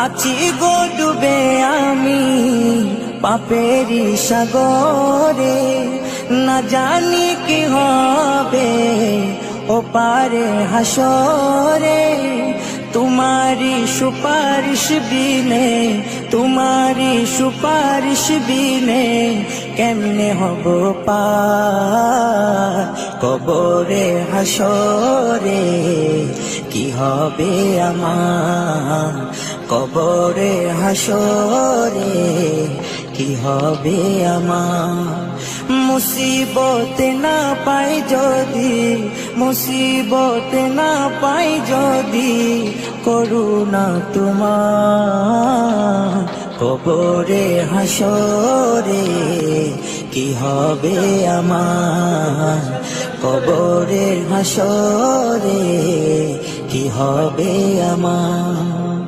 আছি গো ডুবে আমি পাপেরি সাগরে, না জানি কি হবে ও পারে হাসরে। তোমারি সুপারিশ বিনে, তোমারি সুপারিশ বিনে কেমনে হব পার কবরে হাসরে। কি হবে আমার কবরে হাসরে, কি হবে আমার। মুসিবতে না পাই যদি, মুসিবতে না পাই যদি করুণা তোমার কবরে হাসরে। কি হবে আমার কবরে হাসরে, কি হবে আমার।